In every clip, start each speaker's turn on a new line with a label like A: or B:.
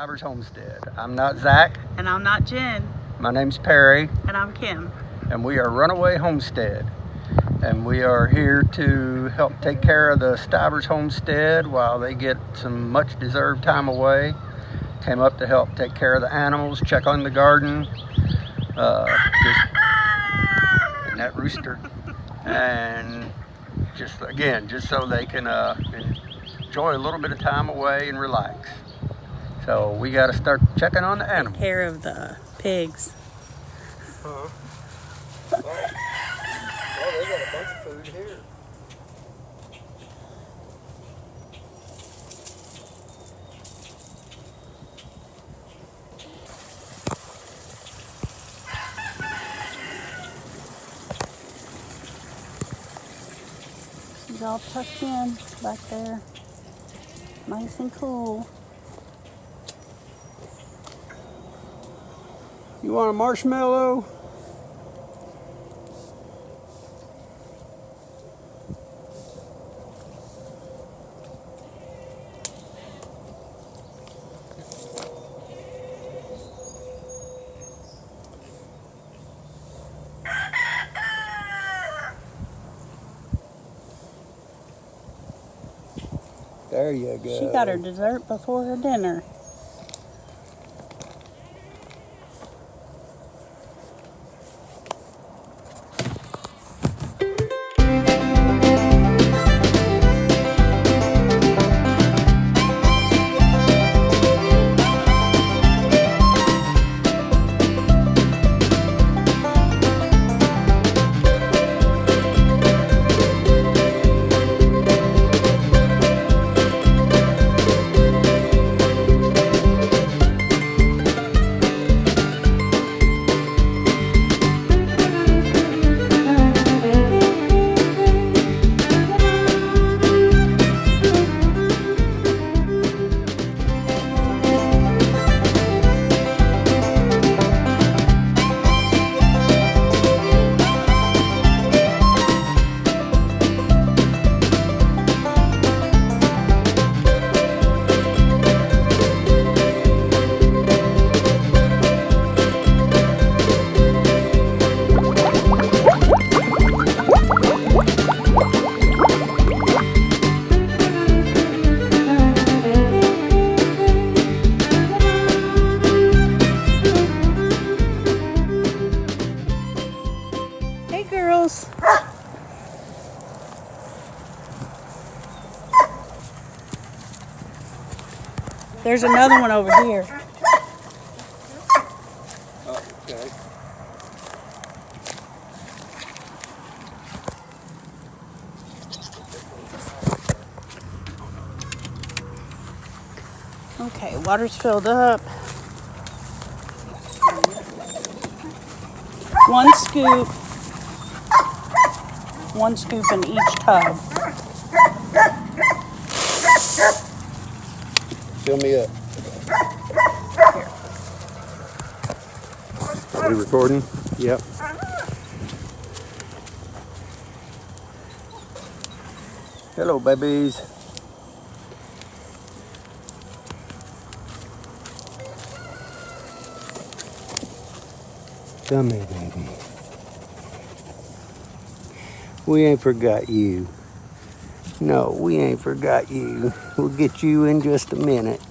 A: Stivers Homestead. I'm not Zach.
B: And I'm not Jen.
A: My name's Perry.
B: And I'm Kim.
A: And we are Runaway Homestead. And we are here to help take care of the Stivers Homestead while they get some much deserved time away. Came up to help take care of the animals, check on the garden. And that rooster. And just so they can enjoy a little bit of time away and relax. So we got to start checking on the animals.
B: Take care of the pigs.
A: Well, they got a bunch of food here.
B: She's all tucked in back there. Nice and cool.
A: You want a marshmallow? There you go.
B: She got her dessert before her dinner. Hey girls. There's another one over here.
A: Oh, okay.
B: Okay, water's filled up. One scoop in each tub.
A: Fill me up. Are we recording? Yep. Hello, babies. Come here, baby. We ain't forgot you. No, we ain't forgot you. We'll get you in just a minute.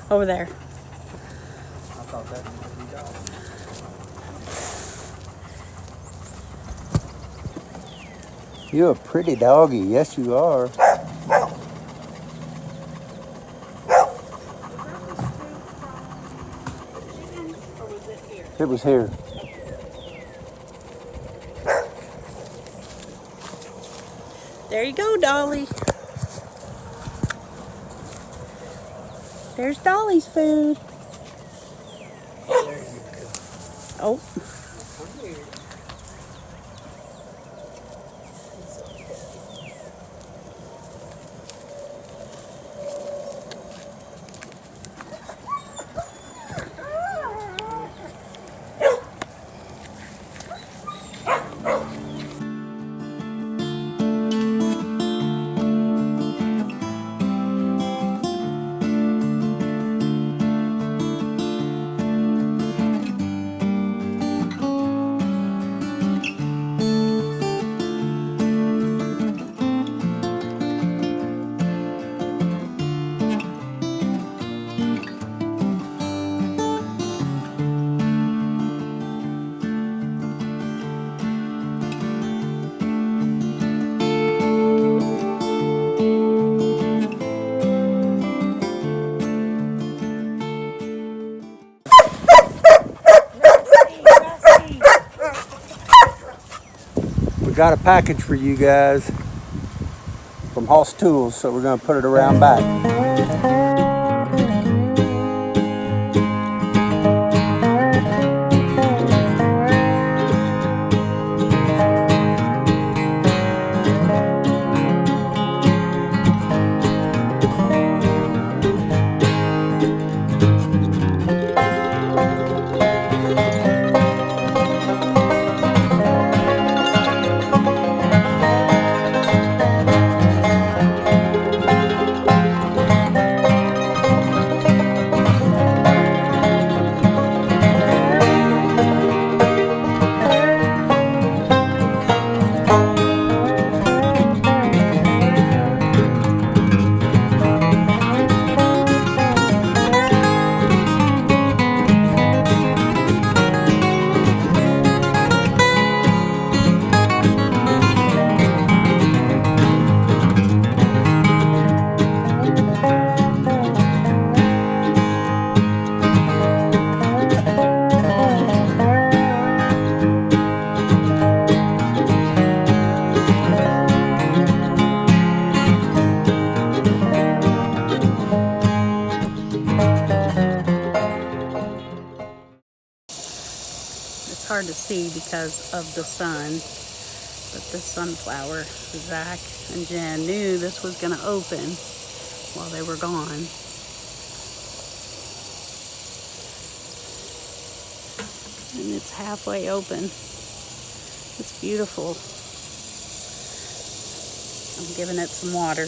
B: Over there.
A: I thought that would be dog. You're a pretty doggy. Yes, you are. It was here.
B: There you go, Dolly. There's Dolly's food. Oh.
A: got a package for you guys from Hoss Tools, so we're going to put it around back.
B: It's hard to see because of the sun, but the sunflower, Zach and Jen knew this was going to open while they were gone. And it's halfway open. It's beautiful. I'm giving it some water.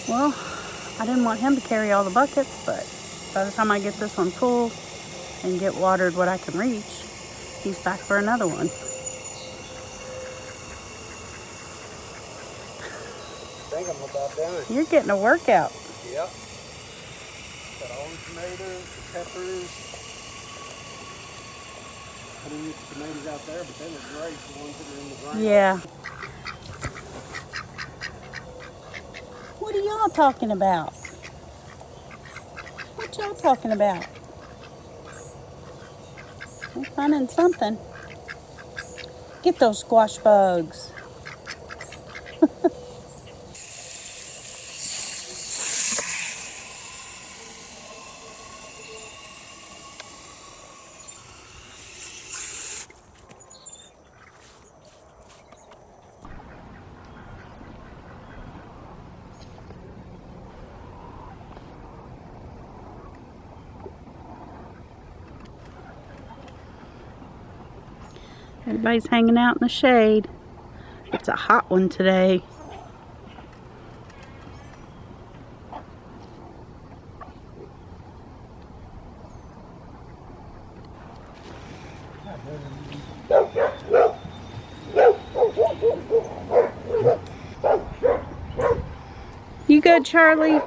B: Well, I didn't want him to carry all the buckets, but by the time I get this one full and get watered what I can reach, he's back for another one.
A: I think I'm about done.
B: You're getting a workout.
A: Yep. Got all the tomatoes, the peppers. I didn't get the tomatoes out there, but they look great, the ones that are in the ground.
B: Yeah. What are y'all talking about? What y'all talking about? I'm finding something. Get those squash bugs. Everybody's hanging out in the shade. It's a hot one today. You good, Charlie?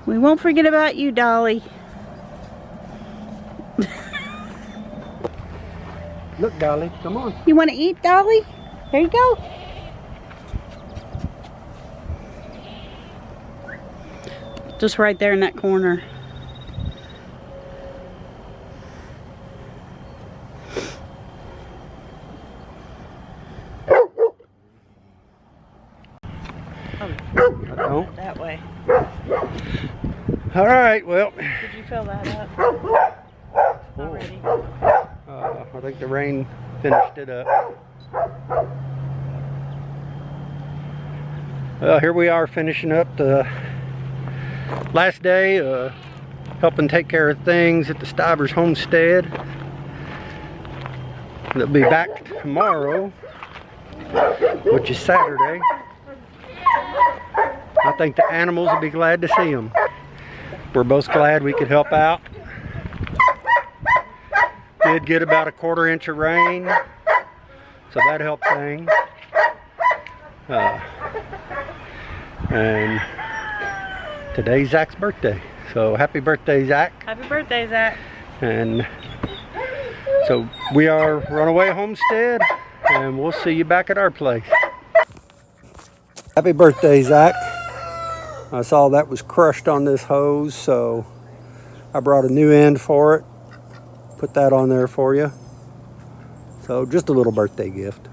B: We won't forget about you, Dolly.
A: Look, Dolly, come on.
B: You want to eat, Dolly? There you go. Just right there in that corner. Oh, that way.
A: All right, well.
B: Did you fill that up already?
A: I think the rain finished it up. Well, here we are finishing up the last day, helping take care of things at the Stivers Homestead. They'll be back tomorrow, which is Saturday. I think the animals will be glad to see them. We're both glad we could help out. Did get about a 1/4 inch of rain, so that helped things. And today's Zach's birthday, so happy birthday, Zach.
B: Happy birthday, Zach.
A: And so we are Runaway Homestead, and we'll see you back at our place. Happy birthday, Zach. I saw that was crushed on this hose, so I brought a new end for it. Put that on there for you. So just a little birthday gift.